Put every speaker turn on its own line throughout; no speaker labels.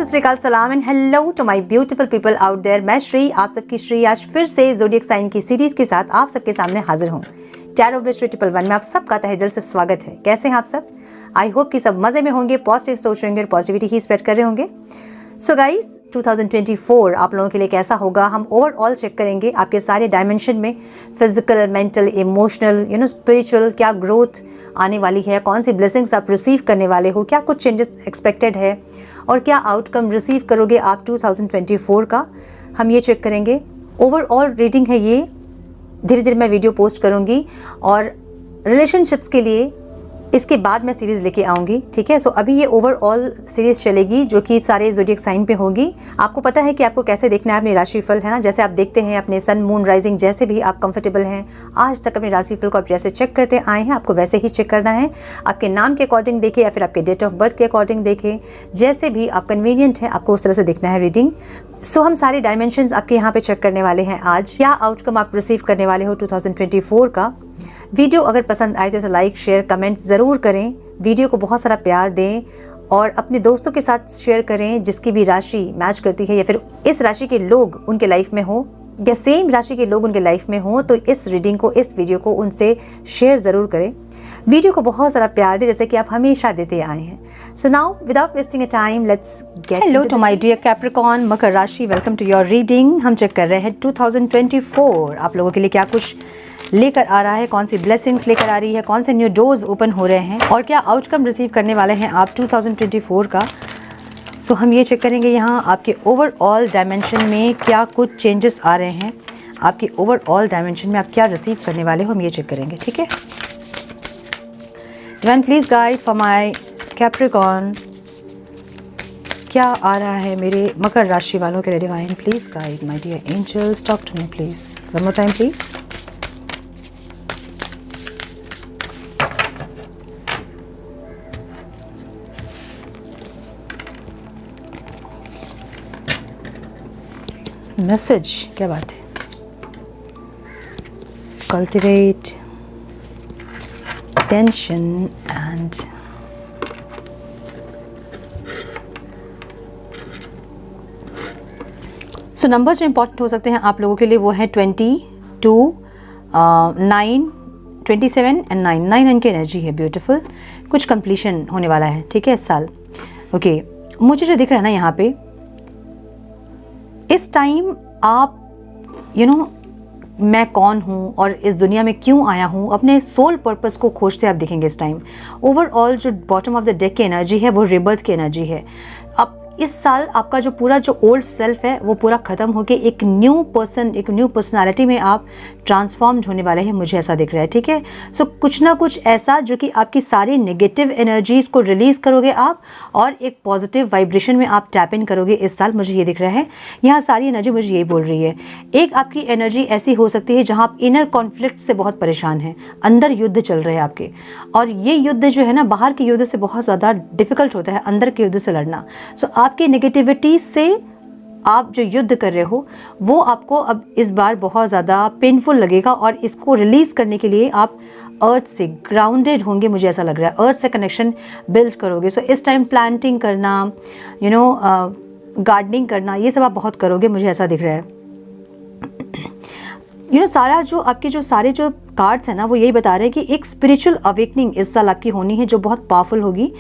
सत श्री अकाल, सलाम and hello to my beautiful people out there. मैं श्री, आप सबकी श्री आज फिर से ज़ोडिएक साइन की सीरीज के साथ आप सबके सामने हाजिर हूँ। टैरो ब्लिस 111 में आप सबका तहे दिल से स्वागत है। कैसे हैं आप सब? आई होप कि सब मज़े में होंगे, पॉजिटिव सोच रहे होंगे और पॉजिटिविटी ही स्प्रेड कर रहे होंगे। सो गाइज 2024 आप लोगों के लिए कैसा होगा, हम ओवरऑल चेक करेंगे आपके सारे डायमेंशन में, फिजिकल, मेंटल, इमोशनल, स्पिरिचुअल, क्या ग्रोथ आने वाली है, कौन सी ब्लेसिंग्स आप रिसीव करने वाले हो, क्या कुछ चेंजेस एक्सपेक्टेड है और क्या आउटकम रिसीव करोगे आप 2024 का, हम ये चेक करेंगे। ओवरऑल रीडिंग है ये, धीरे धीरे मैं वीडियो पोस्ट करूँगी और रिलेशनशिप्स के लिए इसके बाद मैं सीरीज़ लेके आऊँगी, ठीक है। सो अभी ये ओवरऑल सीरीज़ चलेगी जो कि सारे ज़ोडिएक साइन पे होगी। आपको पता है कि आपको कैसे देखना है अपनी राशिफल, है ना। जैसे आप देखते हैं अपने सन, मून, राइजिंग, जैसे भी आप कंफर्टेबल हैं, आज तक अपने राशिफल को आप जैसे चेक करते आए हैं आपको वैसे ही चेक करना है। आपके नाम के अकॉर्डिंग देखें या फिर आपके डेट ऑफ बर्थ के अकॉर्डिंग देखें, जैसे भी आप कन्वीनियंट है आपको उस तरह से देखना है रीडिंग। सो हम सारे डायमेंशंस आपके यहाँ पे चेक करने वाले हैं आज। क्या आउटकम आप रिसीव करने वाले हो 2024 का। वीडियो अगर पसंद आए तो इसे लाइक, शेयर, कमेंट ज़रूर करें। वीडियो को बहुत सारा प्यार दें और अपने दोस्तों के साथ शेयर करें जिसकी भी राशि मैच करती है या फिर इस राशि के लोग उनके लाइफ में हो या सेम राशि के लोग उनके लाइफ में हो, तो इस रीडिंग को, इस वीडियो को उनसे शेयर ज़रूर करें। वीडियो को बहुत सारा प्यार दें जैसे कि आप हमेशा देते आए हैं। So now without wasting a time let's get hello to my dear Capricorn, मकर राशि, वेलकम टू योर रीडिंग। हम चेक कर रहे हैं 2024 आप लोगों के लिए क्या कुछ लेकर आ रहा है, कौन सी ब्लेसिंग्स लेकर आ रही है, कौन से न्यू डोर्स ओपन हो रहे हैं और क्या आउटकम रिसीव करने वाले हैं आप 2024 का। सो हम ये चेक करेंगे यहाँ आपके ओवरऑल डायमेंशन में क्या कुछ चेंजेस आ रहे हैं, आपके ओवरऑल डायमेंशन में आप क्या रिसीव करने वाले हो, हम ये चेक करेंगे, ठीक है। Divine please guide for my Capricorn, क्या आ रहा है मेरे मकर राशि वालों के लिए। Divine please guide my dear angels, talk to me please, one more time please. Message, क्या बात है। Cultivate tension and so number जो इंपॉर्टेंट हो सकते हैं आप लोगों के लिए वो है 22, 9, 27 एंड 9। 9 इनकी एनर्जी है, ब्यूटीफुल। कुछ कंप्लीशन होने वाला है, ठीक है, इस साल। ओके, मुझे जो दिख रहा है ना यहाँ पे, इस टाइम आप मैं कौन हूँ और इस दुनिया में क्यों आया हूँ, अपने सोल पर्पस को खोजते आप दिखेंगे इस टाइम। ओवरऑल जो बॉटम ऑफ द डेक की एनर्जी है वो रिबर्थ की एनर्जी है। अब इस साल आपका जो पूरा जो ओल्ड सेल्फ है वो पूरा ख़त्म होकर एक न्यू पर्सन, एक न्यू पर्सनालिटी में आप ट्रांसफॉर्म्ड होने वाले हैं, मुझे ऐसा दिख रहा है, ठीक है। सो कुछ ना कुछ ऐसा जो कि आपकी सारी नेगेटिव एनर्जीज़ को रिलीज़ करोगे आप और एक पॉजिटिव वाइब्रेशन में आप टैप इन करोगे इस साल, मुझे ये दिख रहा है। यहाँ सारी एनर्जी मुझे यही बोल रही है। एक आपकी एनर्जी ऐसी हो सकती है जहाँ आप इनर कॉन्फ्लिक्ट से बहुत परेशान हैं, अंदर युद्ध चल रहे हैं आपके, और ये युद्ध जो है ना बाहर के युद्ध से बहुत ज़्यादा डिफिकल्ट होता है, अंदर के युद्ध से लड़ना। सो आपकी नेगेटिविटी से आप जो युद्ध कर रहे हो वो आपको अब इस बार बहुत ज़्यादा पेनफुल लगेगा और इसको रिलीज़ करने के लिए आप अर्थ से ग्राउंडेड होंगे, मुझे ऐसा लग रहा है। अर्थ से कनेक्शन बिल्ड करोगे। सो इस टाइम प्लांटिंग करना, गार्डनिंग करना, ये सब आप बहुत करोगे, मुझे ऐसा दिख रहा है। सारा जो आपके जो सारे जो कार्ड्स हैं ना वो यही बता रहे हैं कि एक स्पिरिचुअल अवेकनिंग इस साल आपकी होनी है जो बहुत पावरफुल होगी।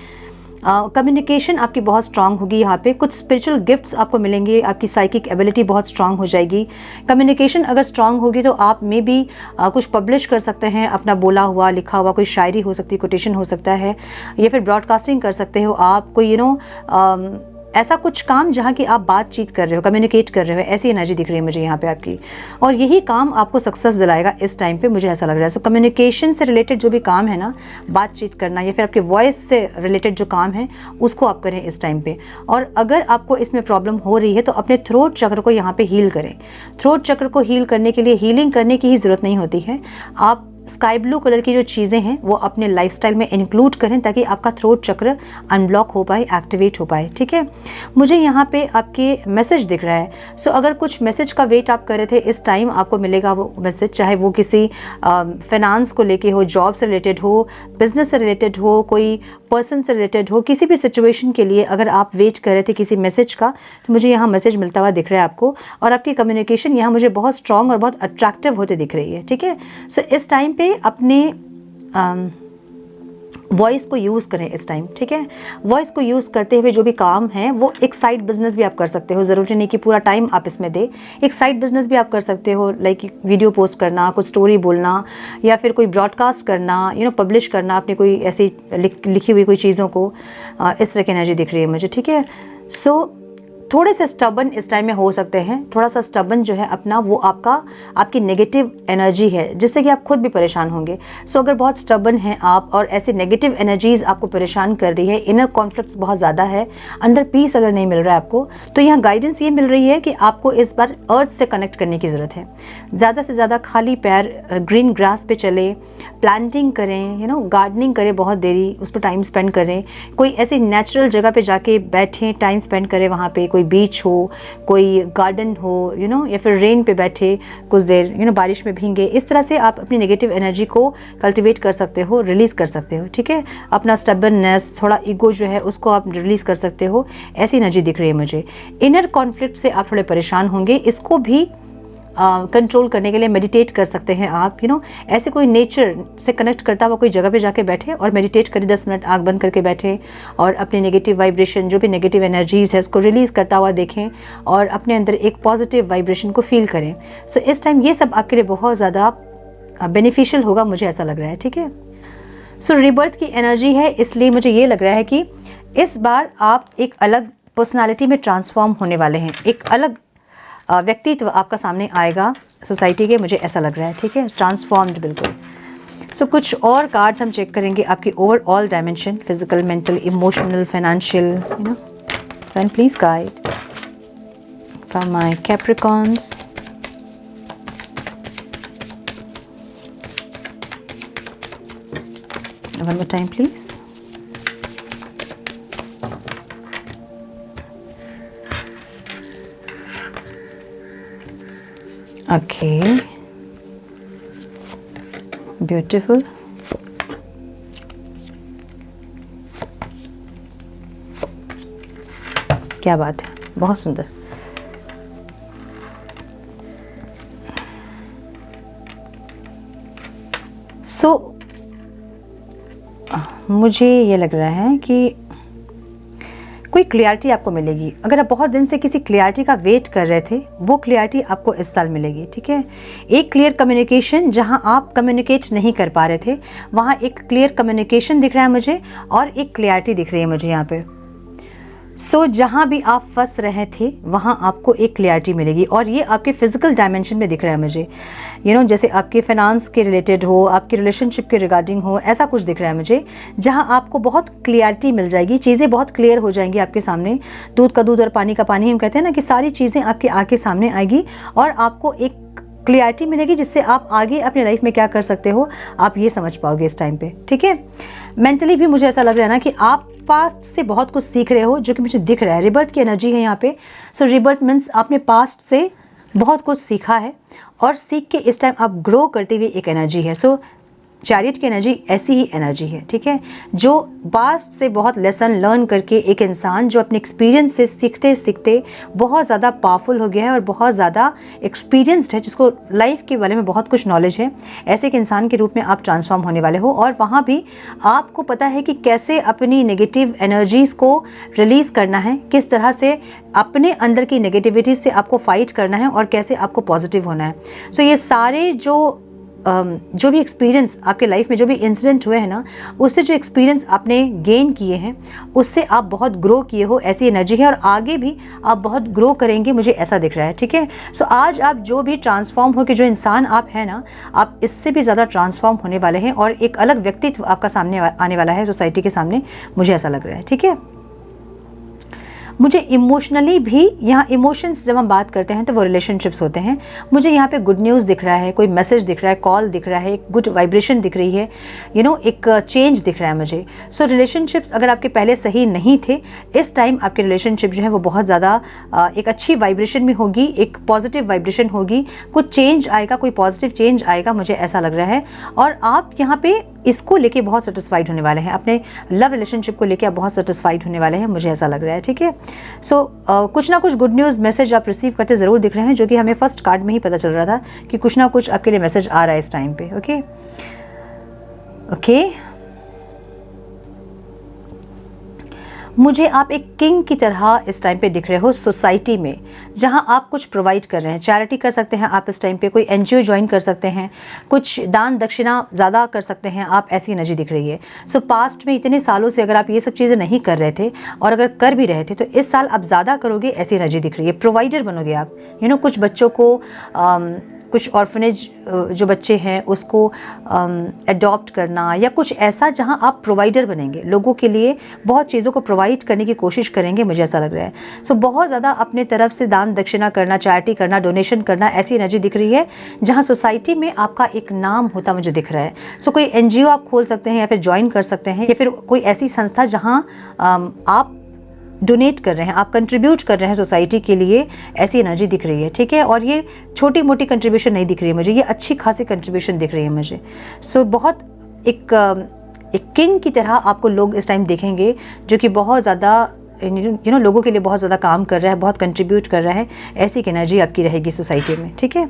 कम्युनिकेशन आपकी बहुत स्ट्रांग होगी। यहाँ पे कुछ स्पिरिचुअल गिफ्ट्स आपको मिलेंगे, आपकी साइकिक एबिलिटी बहुत स्ट्रांग हो जाएगी। कम्युनिकेशन अगर स्ट्रांग होगी तो आप में भी कुछ पब्लिश कर सकते हैं, अपना बोला हुआ, लिखा हुआ, कोई शायरी हो सकती है, कोटेशन हो सकता है, या फिर ब्रॉडकास्टिंग कर सकते हो आप, कोई ऐसा कुछ काम जहाँ की आप बातचीत कर रहे हो, कम्युनिकेट कर रहे हो, ऐसी एनर्जी दिख रही है मुझे यहाँ पे आपकी, और यही काम आपको सक्सेस दिलाएगा इस टाइम पे, मुझे ऐसा लग रहा है। सो कम्युनिकेशन से रिलेटेड जो भी काम है ना, बातचीत करना या फिर आपके वॉइस से रिलेटेड जो काम है उसको आप करें इस टाइम पे। और अगर आपको इसमें प्रॉब्लम हो रही है तो अपने थ्रोट चक्र को यहाँ पे हील करें। थ्रोट चक्र को हील करने के लिए हीलिंग करने की ही ज़रूरत नहीं होती है, आप स्काई ब्लू कलर की जो चीज़ें हैं वो अपने लाइफस्टाइल में इंक्लूड करें ताकि आपका थ्रोट चक्र अनब्लॉक हो पाए, एक्टिवेट हो पाए, ठीक है। मुझे यहाँ पे आपके मैसेज दिख रहा है। सो अगर कुछ मैसेज का वेट आप कर रहे थे, इस टाइम आपको मिलेगा वो मैसेज, चाहे वो किसी फाइनेंस को लेके हो, जॉब से रिलेटेड हो, बिजनेस से रिलेटेड हो, कोई पर्सन से रिलेटेड हो, किसी भी सिचुएशन के लिए अगर आप वेट कर रहे थे किसी मैसेज का, तो मुझे यहाँ मैसेज मिलता हुआ दिख रहा है आपको, और आपकी कम्युनिकेशन यहाँ मुझे बहुत स्ट्रांग और बहुत अट्रैक्टिव होते दिख रही है। ठीक है, सो इस टाइम पे अपने वॉइस को यूज़ करें इस टाइम। ठीक है, वॉइस को यूज़ करते हुए जो भी काम है वो एक साइड बिजनेस भी आप कर सकते हो, ज़रूरी नहीं कि पूरा टाइम आप इसमें दे। एक साइड बिजनेस भी आप कर सकते हो, लाइक वीडियो पोस्ट करना, कुछ स्टोरी बोलना, या फिर कोई ब्रॉडकास्ट करना, पब्लिश करना अपनी कोई ऐसी लिखी हुई कोई चीज़ों को। इस तरह की एनर्जी दिख रही है मुझे। ठीक है, सो थोड़े से स्टबन इस टाइम में हो सकते हैं। थोड़ा सा स्टबन जो है अपना, वो आपकी नेगेटिव एनर्जी है जिससे कि आप खुद भी परेशान होंगे। सो अगर बहुत स्टबन हैं आप और ऐसी नेगेटिव एनर्जीज़ आपको परेशान कर रही है, इनर कॉन्फ्लिक्ट्स बहुत ज़्यादा है, अंदर पीस अगर नहीं मिल रहा है आपको, तो यहाँ गाइडेंस ये मिल रही है कि आपको इस बार अर्थ से कनेक्ट करने की ज़रूरत है। ज़्यादा से ज़्यादा खाली पैर ग्रीन ग्रास पे चले, प्लांटिंग करें, गार्डनिंग करें, बहुत देरी उस पर टाइम स्पेंड करें, कोई ऐसी नेचुरल जगह पे जाके बैठें, टाइम स्पेंड करें वहाँ पे, कोई बीच हो, कोई गार्डन हो, या फिर रेन पे बैठे कुछ देर, बारिश में भींगे। इस तरह से आप अपनी नेगेटिव एनर्जी को कल्टिवेट कर सकते हो, रिलीज़ कर सकते हो। ठीक है, अपना स्टबर्ननेस, थोड़ा ईगो जो है उसको आप रिलीज़ कर सकते हो। ऐसी एनर्जी दिख रही है मुझे। इनर कॉन्फ्लिक्ट से आप थोड़े परेशान होंगे, इसको भी कंट्रोल करने के लिए मेडिटेट कर सकते हैं आप। ऐसे कोई नेचर से कनेक्ट करता हुआ कोई जगह पे जाके बैठे और मेडिटेट करें, 10 मिनट आँख बंद करके बैठे और अपनी नेगेटिव वाइब्रेशन, जो भी नेगेटिव एनर्जीज़ है उसको रिलीज़ करता हुआ देखें और अपने अंदर एक पॉजिटिव वाइब्रेशन को फील करें। सो इस टाइम ये सब आपके लिए बहुत ज़्यादा बेनिफिशियल होगा, मुझे ऐसा लग रहा है। ठीक है, सो रीबर्थ की एनर्जी है, इसलिए मुझे ये लग रहा है कि इस बार आप एक अलग पर्सनालिटी में ट्रांसफॉर्म होने वाले हैं। एक अलग व्यक्तित्व आपका सामने आएगा सोसाइटी के, मुझे ऐसा लग रहा है। ठीक है, ट्रांसफॉर्म्ड बिल्कुल। सो कुछ और कार्ड्स हम चेक करेंगे आपकी overall dimension, physical, mental, emotional, financial. And please guide from my Capricorns. One more time please. Okay, beautiful. क्या बात है, बहुत सुंदर। मुझे ये लग रहा है कि कोई क्लियरिटी आपको मिलेगी। अगर आप बहुत दिन से किसी क्लियरिटी का वेट कर रहे थे, वो क्लियरिटी आपको इस साल मिलेगी। ठीक है, एक क्लियर कम्युनिकेशन, जहां आप कम्युनिकेट नहीं कर पा रहे थे वहां एक क्लियर कम्युनिकेशन दिख रहा है मुझे, और एक क्लियरिटी दिख रही है मुझे यहाँ पे। सो जहाँ भी आप फंस रहे थे वहाँ आपको एक क्लियरिटी मिलेगी, और ये आपके फिजिकल डायमेंशन में दिख रहा है मुझे। जैसे आपके फाइनेंस के रिलेटेड हो, आपके रिलेशनशिप के रिगार्डिंग हो, ऐसा कुछ दिख रहा है मुझे, जहाँ आपको बहुत क्लियरिटी मिल जाएगी, चीज़ें बहुत क्लियर हो जाएंगी आपके सामने। दूध का दूध और पानी का पानी हम कहते हैं ना, कि सारी चीज़ें आपकी आँख के सामने आएगी और आपको एक क्लियरिटी मिलेगी जिससे आप आगे अपने लाइफ में क्या कर सकते हो आप ये समझ पाओगे इस टाइम पे। ठीक है, मेंटली भी मुझे ऐसा लग रहा है ना कि आप पास्ट से बहुत कुछ सीख रहे हो, जो कि मुझे दिख रहा है। रिबर्थ की एनर्जी है यहाँ पे। सो रिबर्थ मीन्स आपने पास्ट से बहुत कुछ सीखा है और सीख के इस टाइम आप ग्रो करते हुए एक एनर्जी है। सो चैरियट की एनर्जी ऐसी ही एनर्जी है। ठीक है, जो पास्ट से बहुत लेसन लर्न करके एक इंसान जो अपने एक्सपीरियंस से सीखते सीखते बहुत ज़्यादा पावरफुल हो गया है और बहुत ज़्यादा एक्सपीरियंस्ड है, जिसको लाइफ के बारे में बहुत कुछ नॉलेज है, ऐसे एक इंसान के रूप में आप ट्रांसफॉर्म होने वाले हो। और वहाँ भी आपको पता है कि कैसे अपनी नेगेटिव एनर्जीज़ को रिलीज़ करना है, किस तरह से अपने अंदर की नेगेटिविटी से आपको फाइट करना है और कैसे आपको पॉजिटिव होना है। सो ये सारे जो भी एक्सपीरियंस आपके लाइफ में, जो भी इंसिडेंट हुए हैं ना, उससे जो एक्सपीरियंस आपने गेन किए हैं उससे आप बहुत ग्रो किए हो, ऐसी एनर्जी है। और आगे भी आप बहुत ग्रो करेंगे, मुझे ऐसा दिख रहा है। ठीक है, सो आज आप जो भी ट्रांसफॉर्म हो के जो इंसान आप हैं ना, आप इससे भी ज़्यादा ट्रांसफॉर्म होने वाले हैं और एक अलग व्यक्तित्व आपका सामने आने वाला है सोसाइटी के सामने, मुझे ऐसा लग रहा है। ठीक है, मुझे इमोशनली भी, यहाँ इमोशंस जब हम बात करते हैं तो वो रिलेशनशिप्स होते हैं। मुझे यहाँ पे गुड न्यूज़ दिख रहा है, कोई मैसेज दिख रहा है, कॉल दिख रहा है, एक गुड वाइब्रेशन दिख रही है, एक चेंज दिख रहा है मुझे। सो रिलेशनशिप्स अगर आपके पहले सही नहीं थे, इस टाइम आपके रिलेशनशिप जो है वो बहुत ज़्यादा एक अच्छी वाइब्रेशन में होगी, एक पॉजिटिव वाइब्रेशन होगी, कुछ चेंज आएगा, कोई पॉजिटिव चेंज आएगा, मुझे ऐसा लग रहा है। और आप यहाँ पे इसको लेके बहुत सेटिस्फाइड होने वाले हैं, अपने लव रिलेशनशिप को लेके आप बहुत सेटिस्फाइड होने वाले हैं, मुझे ऐसा लग रहा है। ठीक है, सो कुछ ना कुछ गुड न्यूज़ मैसेज आप रिसीव करते ज़रूर दिख रहे हैं, जो कि हमें फर्स्ट कार्ड में ही पता चल रहा था कि कुछ ना कुछ आपके लिए मैसेज आ रहा है इस टाइम पे। ओके, मुझे आप एक किंग की तरह इस टाइम पे दिख रहे हो सोसाइटी में, जहां आप कुछ प्रोवाइड कर रहे हैं। चैरिटी कर सकते हैं आप इस टाइम पे, कोई एनजीओ ज्वाइन कर सकते हैं, कुछ दान दक्षिणा ज़्यादा कर सकते हैं आप, ऐसी एनर्जी दिख रही है। सो पास्ट में इतने सालों से अगर आप ये सब चीज़ें नहीं कर रहे थे और अगर कर भी रहे थे तो इस साल आप ज़्यादा करोगे, ऐसी एनर्जी दिख रही है। प्रोवाइडर बनोगे आप, कुछ बच्चों को कुछ ऑर्फनेज जो बच्चे हैं उसको अडॉप्ट करना या कुछ ऐसा जहां आप प्रोवाइडर बनेंगे, लोगों के लिए बहुत चीज़ों को प्रोवाइड करने की कोशिश करेंगे, मुझे ऐसा लग रहा है। सो बहुत ज़्यादा अपने तरफ से दान दक्षिणा करना, चैरिटी करना, डोनेशन करना, ऐसी एनर्जी दिख रही है जहां सोसाइटी में आपका एक नाम होता मुझे दिख रहा है। सो कोई एनजीओ आप खोल सकते हैं या फिर ज्वाइन कर सकते हैं, या फिर कोई ऐसी संस्था जहाँ आप डोनेट कर रहे हैं, आप कंट्रीब्यूट कर रहे हैं सोसाइटी के लिए, ऐसी एनर्जी दिख रही है। ठीक है, और ये छोटी मोटी कंट्रीब्यूशन नहीं दिख रही है मुझे, ये अच्छी खासी कंट्रीब्यूशन दिख रही है मुझे। सो बहुत एक किंग की तरह आपको लोग इस टाइम देखेंगे, जो कि बहुत ज़्यादा लोगों के लिए बहुत ज़्यादा काम कर रहा है, बहुत कंट्रीब्यूट कर रहा है, ऐसी एक एनर्जी आपकी रहेगी सोसाइटी में। ठीक है,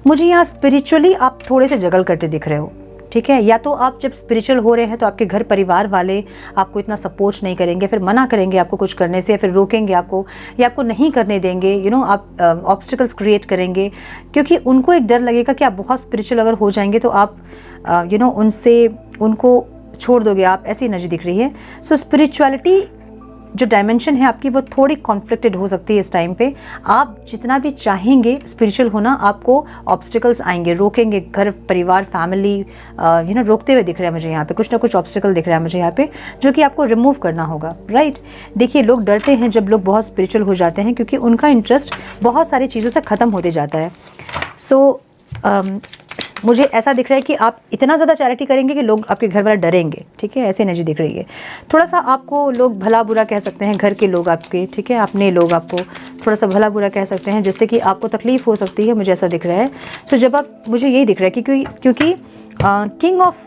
मुझे यहाँ स्पिरिचुअली आप थोड़े से जगल करते दिख रहे हो। ठीक है, या तो आप जब स्पिरिचुअल हो रहे हैं तो आपके घर परिवार वाले आपको इतना सपोर्ट नहीं करेंगे, फिर मना करेंगे आपको कुछ करने से, या फिर रोकेंगे आपको, या आपको नहीं करने देंगे, आप ऑब्स्टिकल्स क्रिएट करेंगे, क्योंकि उनको एक डर लगेगा कि आप बहुत स्पिरिचुअल अगर हो जाएंगे तो आप उनको छोड़ दोगे आप, ऐसी एनर्जी दिख रही है। सो स्पिरिचुअलिटी जो डायमेंशन है आपकी वो थोड़ी कॉन्फ्लिक्टेड हो सकती है इस टाइम पे। आप जितना भी चाहेंगे स्पिरिचुअल होना, आपको ऑब्स्टिकल्स आएंगे, रोकेंगे, घर परिवार फैमिली रोकते हुए दिख रहा है मुझे यहाँ पे, कुछ ना कुछ ऑब्स्टिकल दिख रहा है मुझे यहाँ पे, जो कि आपको रिमूव करना होगा। राइट, देखिए लोग डरते हैं जब लोग बहुत स्पिरिचुअल हो जाते हैं, क्योंकि उनका इंटरेस्ट बहुत सारी चीज़ों से ख़त्म होते जाता है। सो मुझे ऐसा दिख रहा है कि आप इतना ज़्यादा चैरिटी करेंगे कि लोग, आपके घर वाले डरेंगे। ठीक है, ऐसी एनर्जी दिख रही है। थोड़ा सा आपको लोग भला बुरा कह सकते हैं, घर के लोग आपके, ठीक है, अपने लोग आपको थोड़ा सा भला बुरा कह सकते हैं, जिससे कि आपको तकलीफ़ हो सकती है, मुझे ऐसा दिख रहा है। सो जब आप, मुझे यही दिख रहा है क्योंकि किंग ऑफ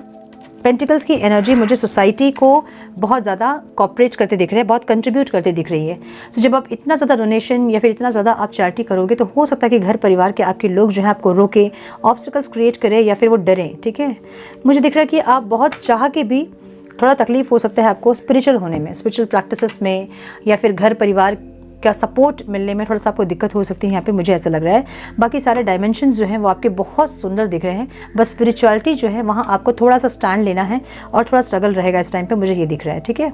पेंटिकल्स की एनर्जी मुझे सोसाइटी को बहुत ज़्यादा कॉपरेट करते दिख रहे हैं, बहुत कंट्रीब्यूट करते दिख रही है। तो जब आप इतना ज़्यादा डोनेशन या फिर इतना ज़्यादा आप चैरिटी करोगे तो हो सकता है कि घर परिवार के आपके लोग जो है आपको रोके, ऑब्स्टिकल्स क्रिएट करें या फिर वो डरें। ठीक है, मुझे दिख रहा है कि आप बहुत चाह के भी थोड़ा तकलीफ़ हो सकता है आपको स्पिरिचुअल होने में, स्पिरिचुअल प्रैक्टिसेस में, या फिर घर परिवार का सपोर्ट मिलने में थोड़ा सा आपको दिक्कत हो सकती है यहाँ पे, मुझे ऐसा लग रहा है। बाकी सारे डायमेंशंस जो हैं वो आपके बहुत सुंदर दिख रहे हैं, बस स्पिरिचुअलिटी जो है वहाँ आपको थोड़ा सा स्टैंड लेना है और थोड़ा स्ट्रगल रहेगा इस टाइम पे, मुझे ये दिख रहा है। ठीक है,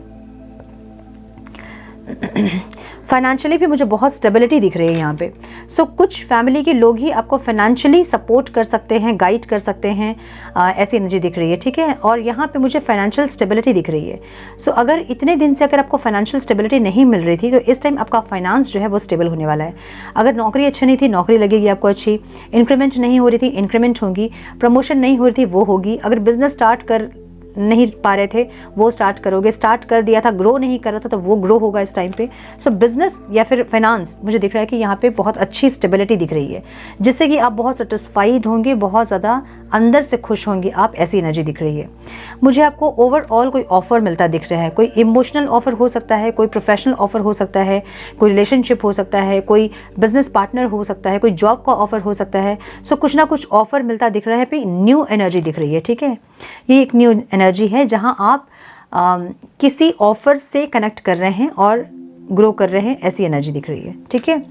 फाइनेंशियली भी मुझे बहुत स्टेबिलिटी दिख रही है यहाँ पे। सो कुछ फैमिली के लोग ही आपको फाइनेंशियली सपोर्ट कर सकते हैं, गाइड कर सकते हैं, ऐसी एनर्जी दिख रही है। ठीक है, और यहाँ पे मुझे फाइनेंशियल स्टेबिलिटी दिख रही है। सो अगर इतने दिन से अगर आपको फाइनेंशियल स्टेबिलिटी नहीं मिल रही थी तो इस टाइम आपका फाइनेंस जो है वो स्टेबल होने वाला है। अगर नौकरी अच्छी नहीं थी, नौकरी लगेगी आपको अच्छी, इंक्रीमेंट नहीं हो रही थी, इंक्रीमेंट होगी, प्रमोशन नहीं हो रही थी, वो होगी, अगर बिजनेस स्टार्ट कर नहीं पा रहे थे वो स्टार्ट करोगे, स्टार्ट कर दिया था, ग्रो नहीं कर रहा था तो वो ग्रो होगा इस टाइम पे। सो बिजनेस या फिर फाइनेंस, मुझे दिख रहा है कि यहाँ पे बहुत अच्छी स्टेबिलिटी दिख रही है, जिससे कि आप बहुत सेटिस्फाइड होंगे, बहुत ज़्यादा अंदर से खुश होंगे आप, ऐसी एनर्जी दिख रही है। मुझे आपको ओवरऑल कोई ऑफर मिलता दिख रहा है, कोई इमोशनल ऑफर हो सकता है, कोई प्रोफेशनल ऑफर हो सकता है, कोई रिलेशनशिप हो सकता है, कोई बिजनेस पार्टनर हो सकता है, कोई जॉब का ऑफर हो सकता है। सो कुछ ना कुछ ऑफर मिलता दिख रहा है पे, न्यू एनर्जी दिख रही है। ठीक है, ये एक न्यू एनर्जी है जहां आप किसी ऑफर से कनेक्ट कर रहे हैं और ग्रो कर रहे हैं, ऐसी एनर्जी दिख रही है। ठीक है,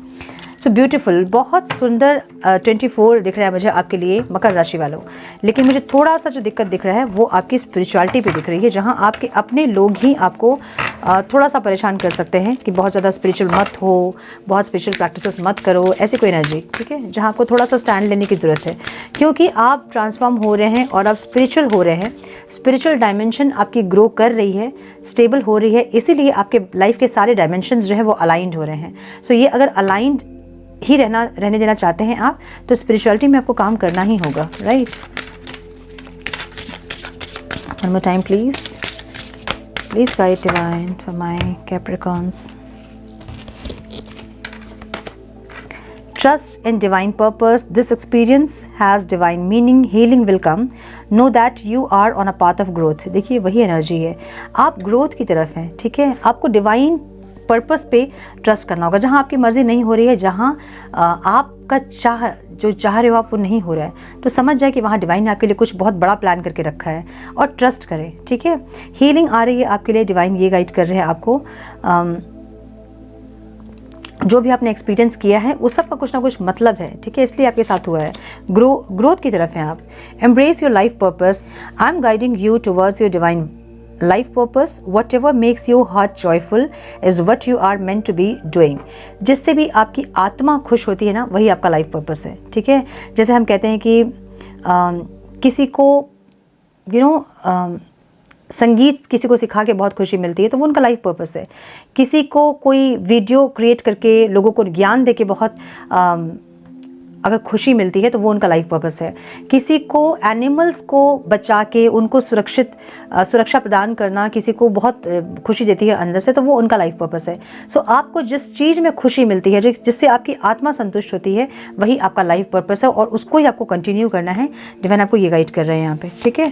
सो ब्यूटीफुल, बहुत सुंदर 24 दिख रहा है मुझे आपके लिए मकर राशि वालों। लेकिन मुझे थोड़ा सा जो दिक्कत दिख रहा है वो आपकी स्पिरिचुअलिटी पे दिख रही है, जहाँ आपके अपने लोग ही आपको थोड़ा सा परेशान कर सकते हैं कि बहुत ज़्यादा स्पिरिचुअल मत हो, बहुत स्पिरिचुअल प्रैक्टिसेस मत करो, ऐसी कोई एनर्जी, ठीक है, जहाँ आपको थोड़ा सा स्टैंड लेने की ज़रूरत है, क्योंकि आप ट्रांसफॉर्म हो रहे हैं और आप स्पिरिचुअल हो रहे हैं। स्पिरिचुअल डायमेंशन आपकी ग्रो कर रही है, स्टेबल हो रही है, इसीलिए आपके लाइफ के सारे डायमेंशंस जो है वो अलाइंड हो रहे हैं। सो ये अगर अलाइंड ही रहने देना चाहते हैं आप, तो स्पिरिचुअलिटी में आपको काम करना ही होगा, right. One more time please guide divine for my Capricorns. Trust in divine purpose. This experience has divine meaning. Healing will come. Know that you are on a path of growth. देखिए वही energy है, आप growth की तरफ हैं, ठीक है। आपको डिवाइन पर्पस पे ट्रस्ट करना होगा। जहाँ आपकी मर्जी नहीं हो रही है, जहाँ आपका जो चाह रहे हो आप वो नहीं हो रहा है, तो समझ जाए कि वहाँ डिवाइन ने आपके लिए कुछ बहुत बड़ा प्लान करके रखा है, और ट्रस्ट करें, ठीक है। हीलिंग आ रही है आपके लिए, डिवाइन ये गाइड कर रहे हैं आपको। जो भी आपने एक्सपीरियंस किया है उस सब का कुछ ना कुछ मतलब है, ठीक है, इसलिए आपके साथ हुआ है। ग्रोथ की तरफ हैं आप। Embrace your life purpose. I am guiding you towards your divine life purpose. Whatever makes you heart joyful is what you are meant to be doing. जिससे भी आपकी आत्मा खुश होती है ना, वही आपका लाइफ पर्पस है, ठीक है। जैसे हम कहते हैं कि किसी को संगीत किसी को सिखा के बहुत खुशी मिलती है, तो वो उनका लाइफ पर्पस है। किसी को कोई वीडियो क्रिएट करके लोगों को ज्ञान दे के बहुत अगर खुशी मिलती है, तो वो उनका लाइफ पर्पस है। किसी को एनिमल्स को बचा के उनको सुरक्षा प्रदान करना किसी को बहुत खुशी देती है अंदर से, तो वो उनका लाइफ पर्पस है। सो आपको जिस चीज़ में खुशी मिलती है, जिससे आपकी आत्मा संतुष्ट होती है, वही आपका लाइफ पर्पस है, और उसको ही आपको कंटिन्यू करना है। डिवाइन आपको ये गाइड कर रहे हैं यहाँ पे, ठीक है।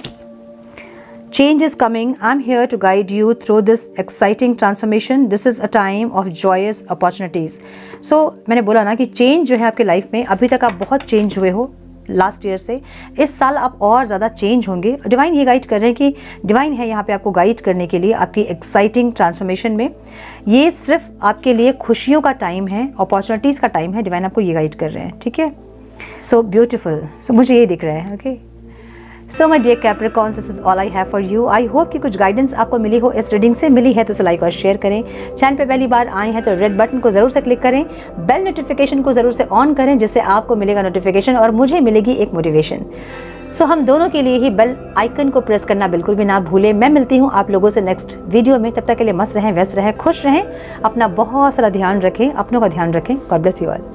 Change is coming. I'm here to guide you through this exciting transformation. This is a time of joyous opportunities. So मैंने बोला ना कि चेंज जो है आपके लाइफ में, अभी तक आप बहुत चेंज हुए हो लास्ट ईयर से, इस साल आप और ज़्यादा चेंज होंगे। डिवाइन ये गाइड कर रहे हैं कि डिवाइन है यहाँ पे आपको गाइड करने के लिए आपकी एक्साइटिंग ट्रांसफॉर्मेशन में। ये सिर्फ आपके लिए खुशियों का टाइम है, अपॉर्चुनिटीज़ का टाइम है। डिवाइन आपको ये गाइड कर रहे हैं, ठीक है। So beautiful. सो मुझे ये दिख रहा है, okay. So my dear Capricorns, this is all I have for you. I hope कि कुछ गाइडेंस आपको मिली हो इस रीडिंग से। मिली है तो इसे लाइक और शेयर करें। चैनल पे पहली बार आए हैं तो रेड बटन को ज़रूर से क्लिक करें, बेल नोटिफिकेशन को ज़रूर से ऑन करें, जिससे आपको मिलेगा नोटिफिकेशन और मुझे मिलेगी एक मोटिवेशन। सो हम दोनों के लिए ही बेल आइकन को प्रेस करना बिल्कुल भी ना भूलें। मैं मिलती हूँ आप लोगों से नेक्स्ट वीडियो में। तब तक के लिए मस्त रहें, व्यस्त रहें, खुश रहें, अपना बहुत सारा ध्यान रखें, अपनों का ध्यान रखें। God bless you all.